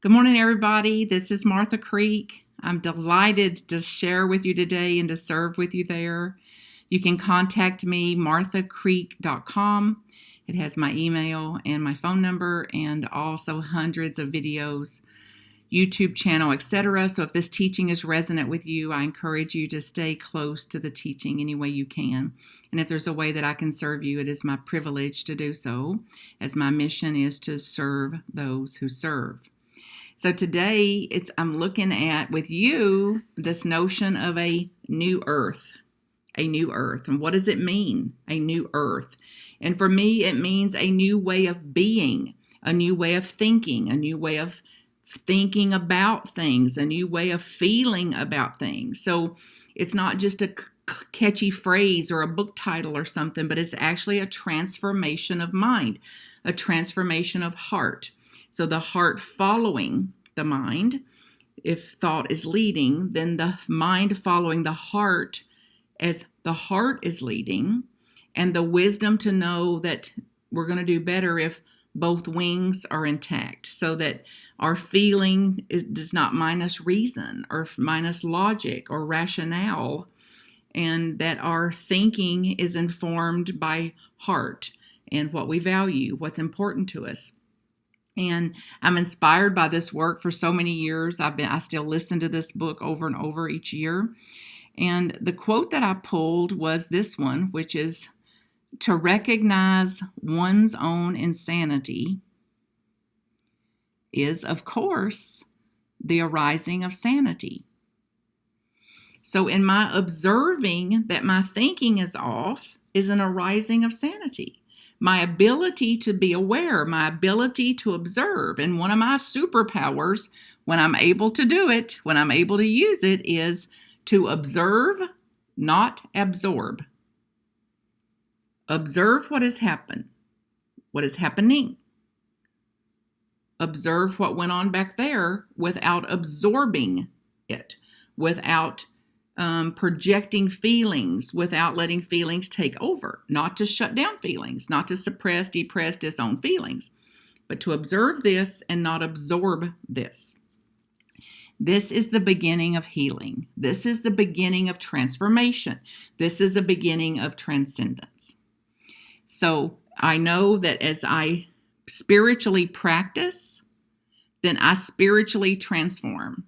Good morning, everybody. This is Martha Creek. I'm delighted to share with you today and to serve with you there. You can contact me, marthacreek.com. It has my email and my phone number and also hundreds of videos, YouTube channel, etc. So if this teaching is resonant with you, I encourage you to stay close to the teaching any way you can. And if there's a way that I can serve you, it is my privilege to do so, as my mission is to serve those who serve. So today I'm looking at with you this notion of a new earth. A new earth. And what does it mean? A new earth. And for me, it means a new way of being, a new way of thinking, a new way of thinking about things, a new way of feeling about things. So it's not just a catchy phrase or a book title or something, but it's actually a transformation of mind, a transformation of heart. So the heart following the mind. If thought is leading, then the mind following the heart as the heart is leading, and the wisdom to know that we're going to do better if both wings are intact, so that our feeling does not minus reason or minus logic or rationale, and that our thinking is informed by heart and what we value, what's important to us. And I'm inspired by this work for so many years. I still listen to this book over and over each year. And the quote that I pulled was this one, which is, to recognize one's own insanity is, of course, the arising of sanity. So in my observing that my thinking is off is an arising of sanity. My ability to be aware, my ability to observe. And one of my superpowers, when I'm able to do it, when I'm able to use it, is to observe, not absorb. Observe what has happened, what is happening. Observe what went on back there without absorbing it, without projecting feelings, without letting feelings take over. Not to shut down feelings, not to suppress, depress, disown feelings, but to observe this and not absorb this. This is the beginning of healing. This is the beginning of transformation. This is a beginning of transcendence. So I know that as I spiritually practice, then I spiritually transform.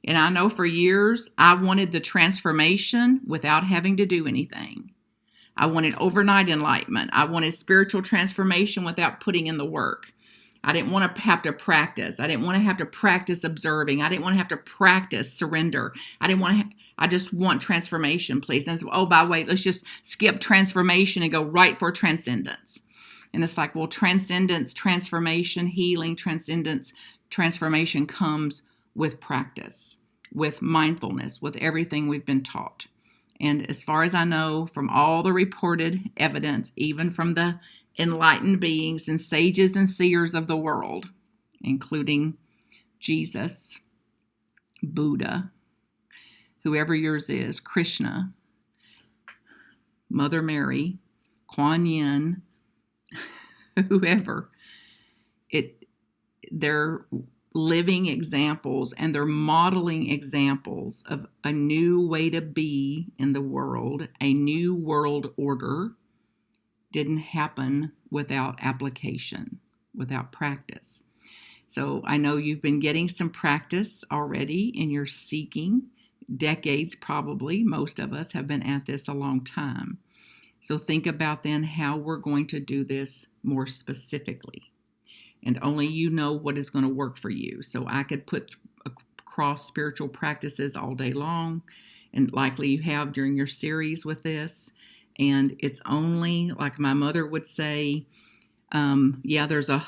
And I know for years, I wanted the transformation without having to do anything. I wanted overnight enlightenment. I wanted spiritual transformation without putting in the work. I didn't want to have to practice. I didn't want to have to practice observing. I didn't want to have to practice surrender. I just want transformation, please. And so, oh, by the way, let's just skip transformation and go right for transcendence. And it's like, well, transcendence, transformation, healing, transcendence, transformation comes with practice, with mindfulness, with everything we've been taught. And as far as I know, from all the reported evidence, even from the enlightened beings and sages and seers of the world, including Jesus, Buddha, whoever yours is, Krishna, Mother Mary, Kuan Yin, whoever, they're living examples and they're modeling examples of a new way to be in the world. A new world order didn't happen without application, without practice. So I know you've been getting some practice already in your seeking, decades probably. Most of us have been at this a long time. So think about then how we're going to do this more specifically. And only you know what is going to work for you. So I could put across spiritual practices all day long, and likely you have during your series with this. And it's only, like my mother would say, there's a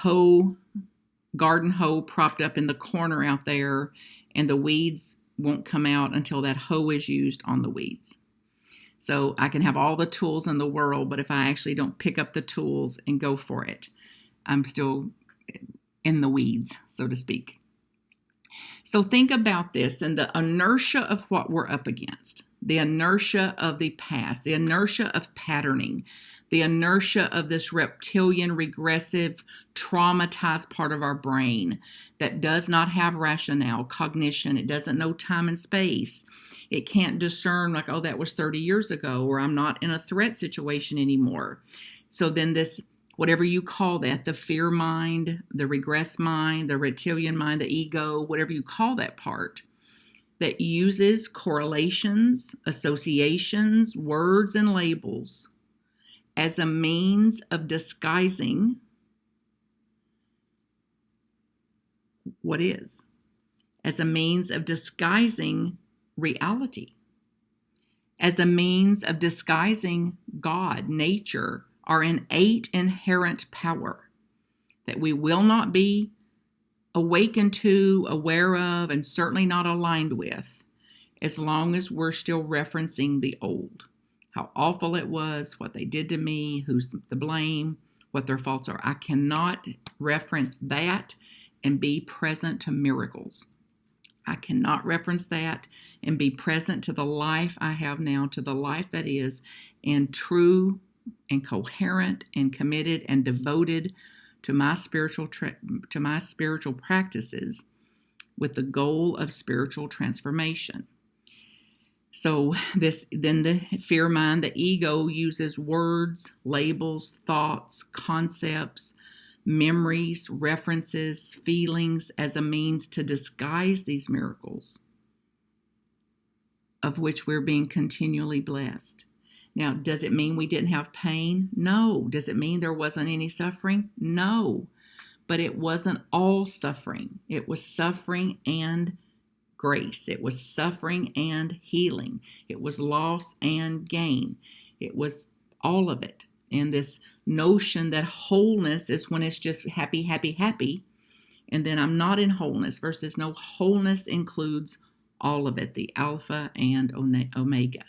garden hoe propped up in the corner out there, and the weeds won't come out until that hoe is used on the weeds. So I can have all the tools in the world, but if I actually don't pick up the tools and go for it, I'm still in the weeds, so to speak. So think about this and the inertia of what we're up against, the inertia of the past, the inertia of patterning, the inertia of this reptilian, regressive, traumatized part of our brain that does not have rationale, cognition. It doesn't know time and space. It can't discern like, oh, that was 30 years ago, or I'm not in a threat situation anymore. So then this, whatever you call that, the fear mind, the regress mind, the reptilian mind, the ego, whatever you call that part, that uses correlations, associations, words, and labels as a means of disguising what is, as a means of disguising reality, as a means of disguising God, nature, our innate inherent power that we will not be awakened to, aware of, and certainly not aligned with as long as we're still referencing the old. How awful it was, what they did to me, who's to blame, what their faults are. I cannot reference that and be present to miracles. I cannot reference that and be present to the life I have now, to the life that is, and true and coherent and committed and devoted to my spiritual practices with the goal of spiritual transformation. So then the fear mind, the ego uses words, labels, thoughts, concepts, memories, references, feelings as a means to disguise these miracles of which we're being continually blessed. Now, does it mean we didn't have pain? No. Does it mean there wasn't any suffering? No. But it wasn't all suffering. It was suffering and grace. It was suffering and healing. It was loss and gain. It was all of it. And this notion that wholeness is when it's just happy, happy, happy, and then I'm not in wholeness, versus no, wholeness includes all of it, the alpha and omega.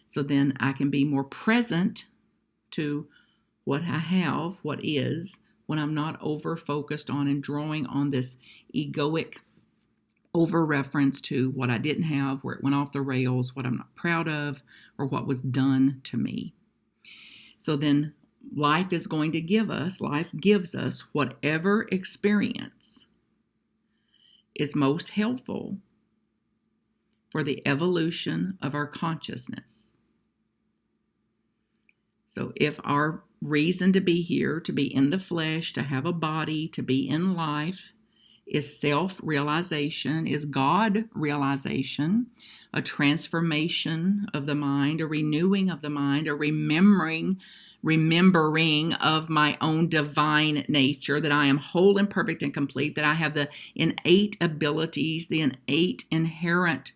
So then I can be more present to what I have, what is, when I'm not over-focused on and drawing on this egoic over-reference to what I didn't have, where it went off the rails, what I'm not proud of, or what was done to me. So then life gives us whatever experience is most helpful for the evolution of our consciousness. So if our reason to be here, to be in the flesh, to have a body, to be in life, is self-realization, is God-realization, a transformation of the mind, a renewing of the mind, a remembering of my own divine nature, that I am whole and perfect and complete, that I have the innate abilities, the innate inherent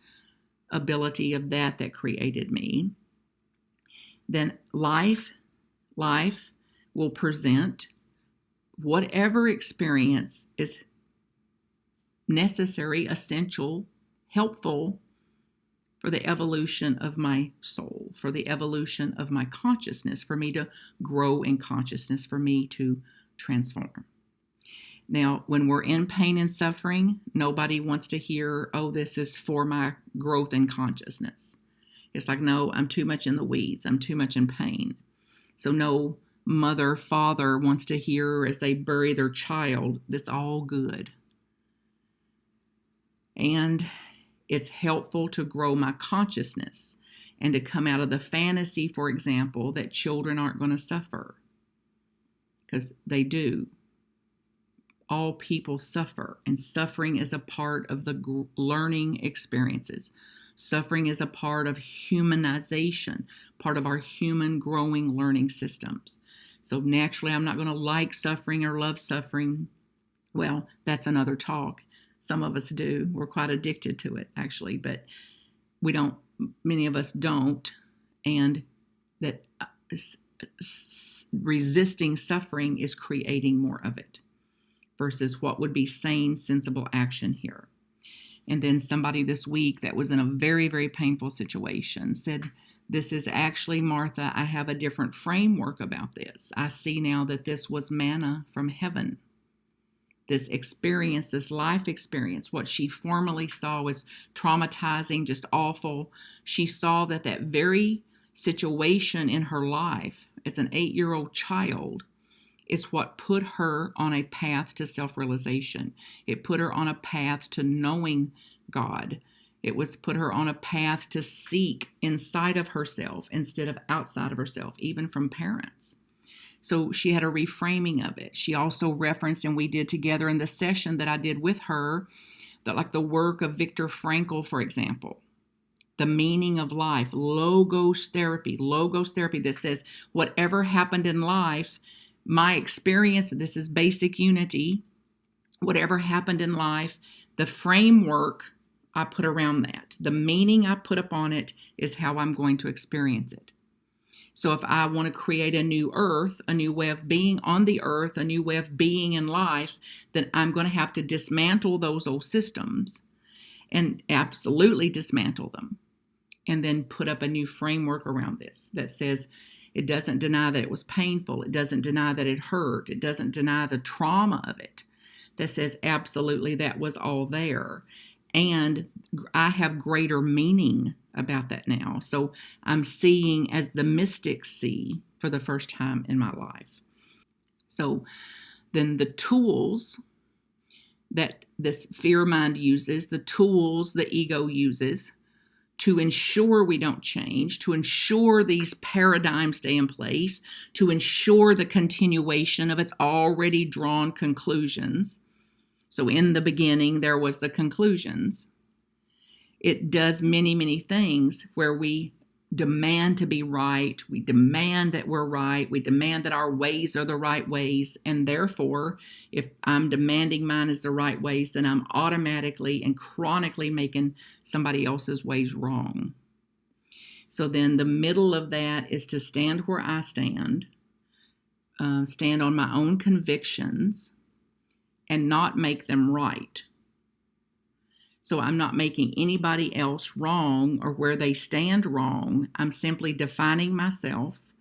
ability of that created me, then life will present whatever experience is necessary, essential, helpful for the evolution of my soul, for the evolution of my consciousness, for me to grow in consciousness, for me to transform. Now, when we're in pain and suffering, nobody wants to hear, oh, this is for my growth in consciousness. It's like, no, I'm too much in the weeds. I'm too much in pain. So no mother, father wants to hear as they bury their child, that's all good. And it's helpful to grow my consciousness and to come out of the fantasy, for example, that children aren't going to suffer, because they do. All people suffer, and suffering is a part of the learning experiences. Suffering is a part of humanization, part of our human growing learning systems. So naturally, I'm not going to like suffering or love suffering. Well, that's another talk. Some of us do. We're quite addicted to it, actually, but many of us don't. And that resisting suffering is creating more of it versus what would be sane, sensible action here. And then somebody this week that was in a very, very painful situation said, this is actually, Martha, I have a different framework about this. I see now that this was manna from heaven, this experience, this life experience, what she formerly saw was traumatizing, just awful. She saw that that very situation in her life as an 8-year-old child is what put her on a path to self-realization. It put her on a path to knowing God. It was put her on a path to seek inside of herself instead of outside of herself, even from parents. So she had a reframing of it. She also referenced, and we did together in the session that I did with her, that like the work of Viktor Frankl, for example, the meaning of life, logos therapy that says whatever happened in life, my experience, this is basic unity, whatever happened in life, the framework I put around that, the meaning I put upon it is how I'm going to experience it. So if I want to create a new earth, a new way of being on the earth, a new way of being in life, then I'm going to have to dismantle those old systems and absolutely dismantle them. And then put up a new framework around this that says it doesn't deny that it was painful. It doesn't deny that it hurt. It doesn't deny the trauma of it. That says absolutely that was all there. And I have greater meaning about that now. So I'm seeing as the mystics see for the first time in my life. So then the tools that this fear mind uses, the tools the ego uses to ensure we don't change, to ensure these paradigms stay in place, to ensure the continuation of its already drawn conclusions. So in the beginning, there was the conclusions. It does many, many things where we demand to be right. We demand that we're right. We demand that our ways are the right ways. And therefore, if I'm demanding mine is the right ways, then I'm automatically and chronically making somebody else's ways wrong. So then the middle of that is to stand where I stand on my own convictions, and not make them right. So I'm not making anybody else wrong or where they stand wrong. I'm simply defining myself,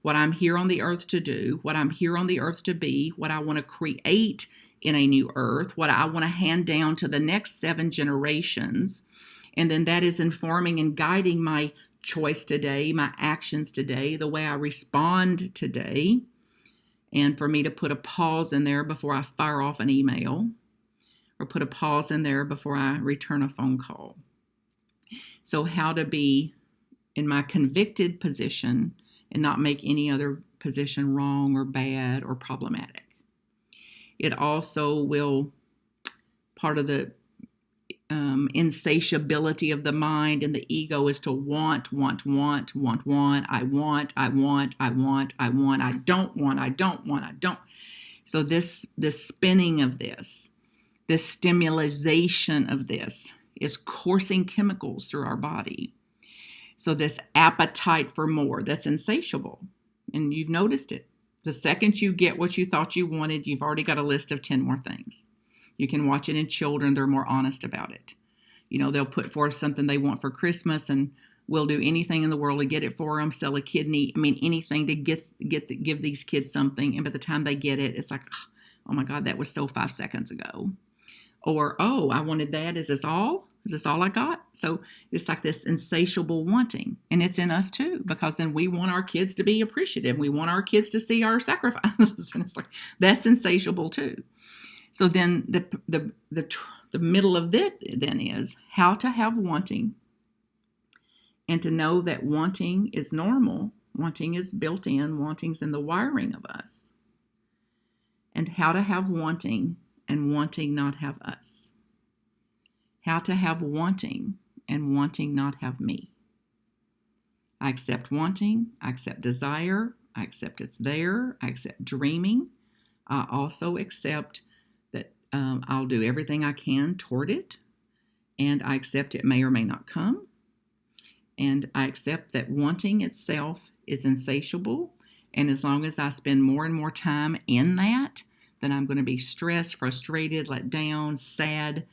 what I'm here on the earth to do, what I'm here on the earth to be, what I want to create in a new earth, what I want to hand down to the next 7 generations. And then that is informing and guiding my choice today, my actions today, the way I respond today. And for me to put a pause in there before I fire off an email, or put a pause in there before I return a phone call. So how to be in my convicted position and not make any other position wrong or bad or problematic. It also will, part of the insatiability of the mind and the ego is to want. I don't. So this spinning of this stimulation of this is coursing chemicals through our body. So this appetite for more, that's insatiable. And you've noticed it. The second you get what you thought you wanted, you've already got a list of 10 more things. You can watch it in children. They're more honest about it. You know, they'll put forth something they want for Christmas and we'll do anything in the world to get it for them, sell a kidney, anything to give these kids something. And by the time they get it, it's like, oh my God, that was so 5 seconds ago. Or, oh, I wanted that. Is this all? Is this all I got? So it's like this insatiable wanting. And it's in us too, because then we want our kids to be appreciative. We want our kids to see our sacrifices. And it's like, that's insatiable too. So then the middle of it then is how to have wanting and to know that wanting is normal. Wanting is built in. Wanting's in the wiring of us. And how to have wanting and wanting not have us. How to have wanting and wanting not have me. I accept wanting. I accept desire. I accept it's there. I accept dreaming. I also accept that I'll do everything I can toward it. And I accept it may or may not come. And I accept that wanting itself is insatiable. And as long as I spend more and more time in that, then I'm going to be stressed, frustrated, let down, sad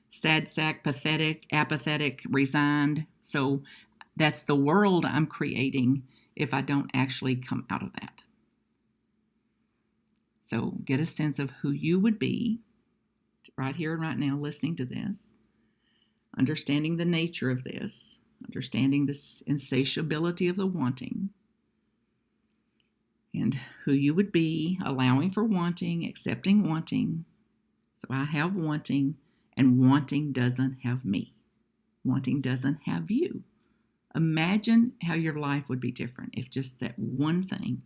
sack, pathetic, apathetic, resigned. So that's the world I'm creating if I don't actually come out of that. So get a sense of who you would be right here and right now, listening to this, understanding the nature of this, understanding this insatiability of the wanting, and who you would be, allowing for wanting, accepting wanting. So I have wanting, and wanting doesn't have me. Wanting doesn't have you. Imagine how your life would be different if just that one thing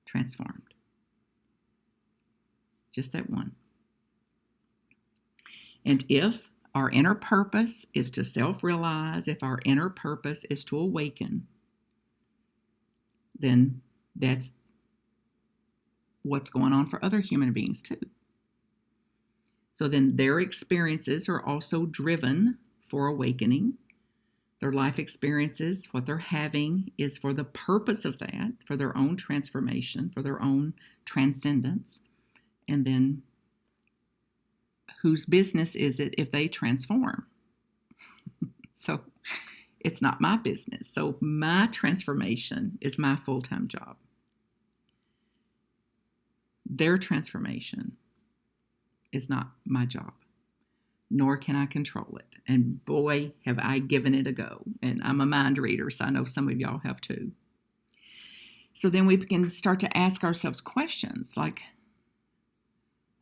transformed. Just that one. And if our inner purpose is to self-realize, if our inner purpose is to awaken, then that's what's going on for other human beings too. So then their experiences are also driven for awakening. Their life experiences, what they're having is for the purpose of that, for their own transformation, for their own transcendence. And then whose business is it if they transform? So it's not my business. So my transformation is my full-time job. Their transformation is not my job, nor can I control it. And boy, have I given it a go. And I'm a mind reader, so I know some of y'all have too. So then we can start to ask ourselves questions like,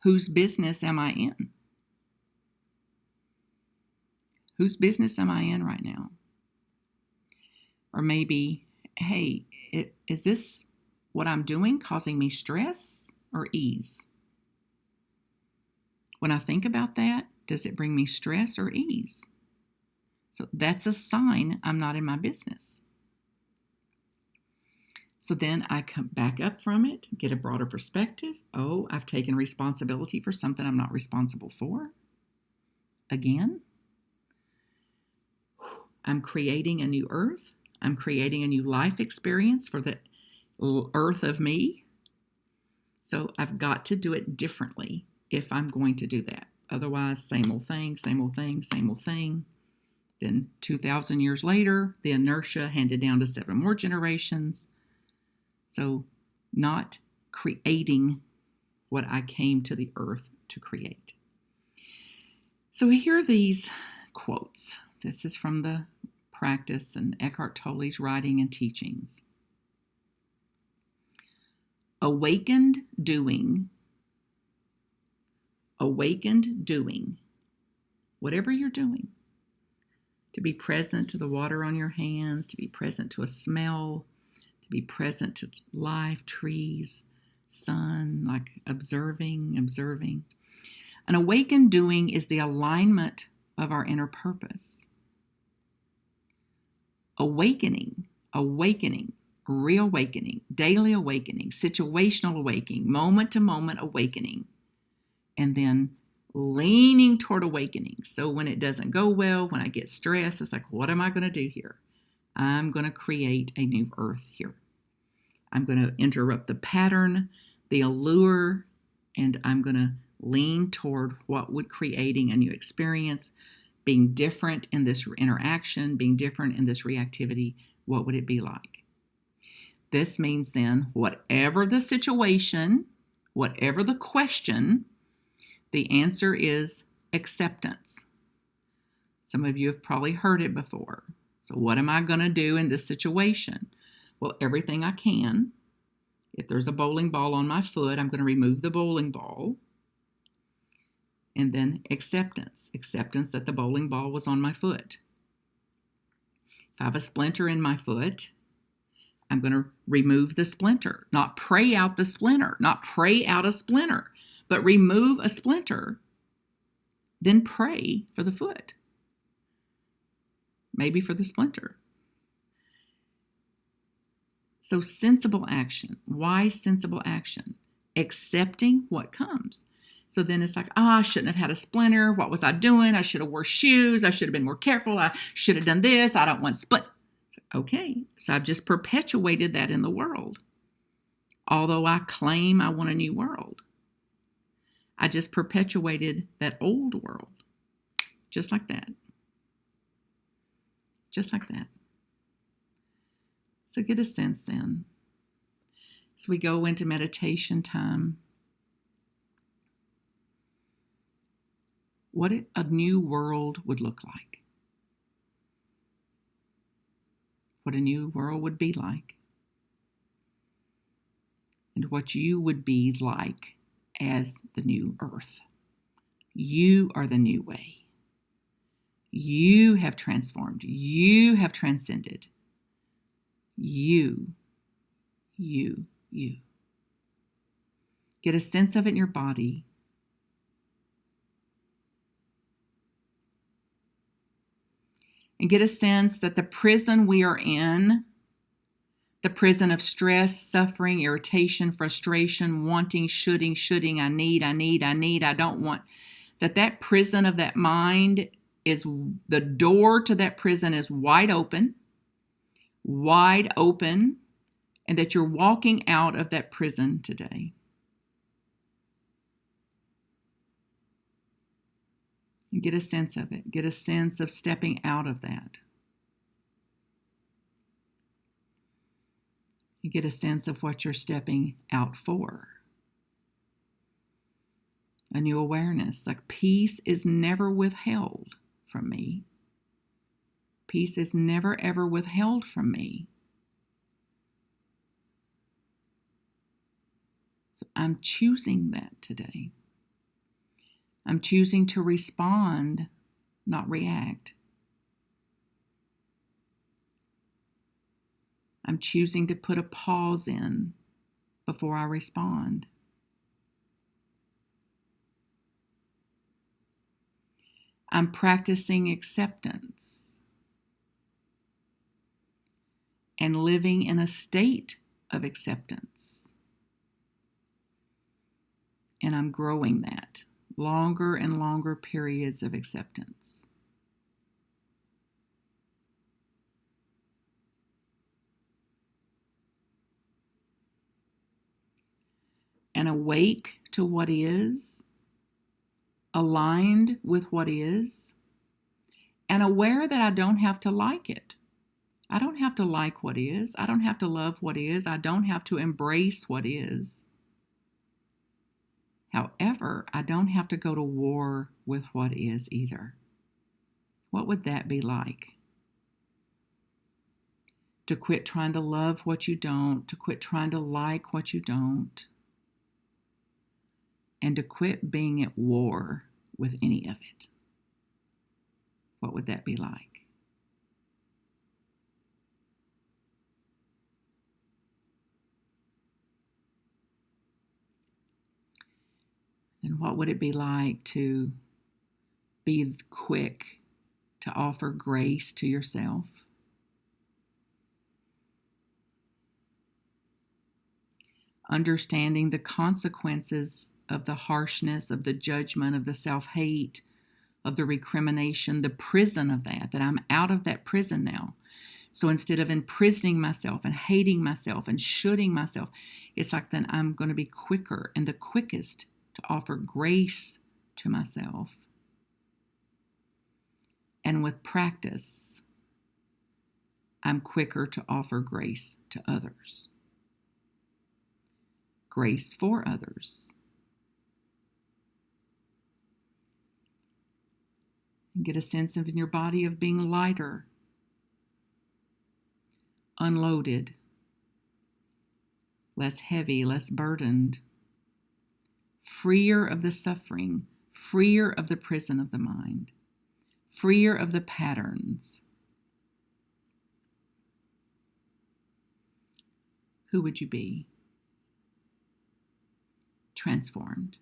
whose business am I in? Whose business am I in right now? Or maybe, hey, is this what I'm doing causing me stress or ease? When I think about that, does it bring me stress or ease? So that's a sign I'm not in my business. So then I come back up from it, get a broader perspective. Oh, I've taken responsibility for something I'm not responsible for. Again, I'm creating a new earth. I'm creating a new life experience for the earth of me. So I've got to do it differently if I'm going to do that. Otherwise, same old thing, same old thing, same old thing. Then 2,000 years later, the inertia handed down to 7 more generations. So not creating what I came to the earth to create. So here are these quotes. This is from the practice and Eckhart Tolle's writing and teachings. Awakened doing, whatever you're doing, to be present to the water on your hands, to be present to a smell, to be present to life, trees, sun, like observing. An awakened doing is the alignment of our inner purpose. Awakening, reawakening, daily awakening, situational awakening, moment-to-moment awakening, and then leaning toward awakening. So when it doesn't go well, when I get stressed, it's like, what am I going to do here? I'm going to create a new earth here. I'm going to interrupt the pattern, the allure, and I'm going to lean toward what would creating a new experience, being different in this interaction, being different in this reactivity. What would it be like? This means then, whatever the situation, whatever the question, the answer is acceptance. Some of you have probably heard it before. So what am I going to do in this situation? Well, everything I can. If there's a bowling ball on my foot, I'm going to remove the bowling ball. And then acceptance that the bowling ball was on my foot. If I have a splinter in my foot, I'm going to remove the splinter, not pray out the splinter, not pray out a splinter, but remove a splinter, then pray for the foot, maybe for the splinter. So sensible action. Why sensible action? Accepting what comes. So then it's like, I shouldn't have had a splinter. What was I doing? I should have wore shoes. I should have been more careful. I should have done this. I don't want split. Okay, so I've just perpetuated that in the world. Although I claim I want a new world, I just perpetuated that old world. Just like that. Just like that. So get a sense then. As we go into meditation time, what a new world would look like. What a new world would be like. And what you would be like as the new earth. You are the new way. You have transformed. You have transcended. You. Get a sense of it in your body. And get a sense that the prison we are in, the prison of stress, suffering, irritation, frustration, wanting, shoulding, I need, I don't want, that prison of that mind is, the door to that prison is wide open, and that you're walking out of that prison today. And get a sense of it. Get a sense of stepping out of that. You get a sense of what you're stepping out for. A new awareness, like peace is never withheld from me. Peace is never, ever withheld from me. So I'm choosing that today. I'm choosing to respond, not react. I'm choosing to put a pause in before I respond. I'm practicing acceptance and living in a state of acceptance. And I'm growing that, longer and longer periods of acceptance. And awake to what is, aligned with what is, and aware that I don't have to like it. I don't have to like what is. I don't have to love what is. I don't have to embrace what is. However, I don't have to go to war with what is either. What would that be like? To quit trying to love what you don't, to quit trying to like what you don't, and to quit being at war with any of it. What would that be like? And what would it be like to be quick to offer grace to yourself? Understanding the consequences of the harshness, of the judgment, of the self-hate, of the recrimination, the prison of that I'm out of that prison now. So instead of imprisoning myself and hating myself and shoulding myself, it's like then I'm going to be quicker and the quickest to offer grace to myself. And with practice, I'm quicker to offer grace to others. Grace for others. And get a sense of in your body of being lighter, unloaded, less heavy, less burdened, freer of the suffering, freer of the prison of the mind, freer of the patterns. Who would you be? Transformed,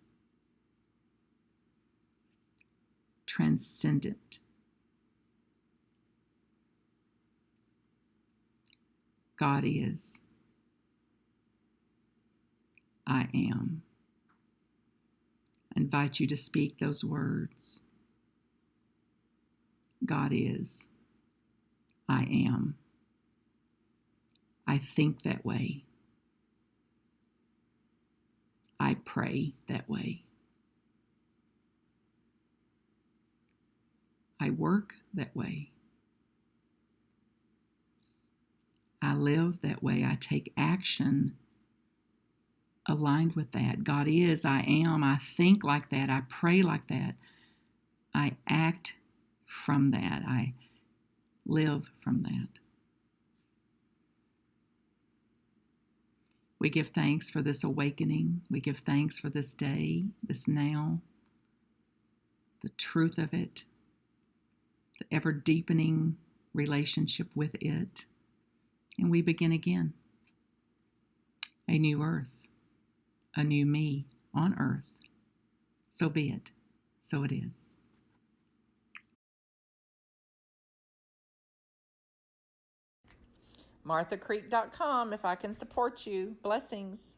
transcendent. God is. I am. I invite you to speak those words. God is. I am. I think that way. I pray that way. I work that way. I live that way. I take action aligned with that. God is, I am, I think like that, I pray like that. I act from that. I live from that. We give thanks for this awakening. We give thanks for this day, this now, the truth of it, the ever deepening relationship with it. And we begin again. A new earth, a new me on earth. So be it. So it is. marthacreek.com if I can support you. Blessings.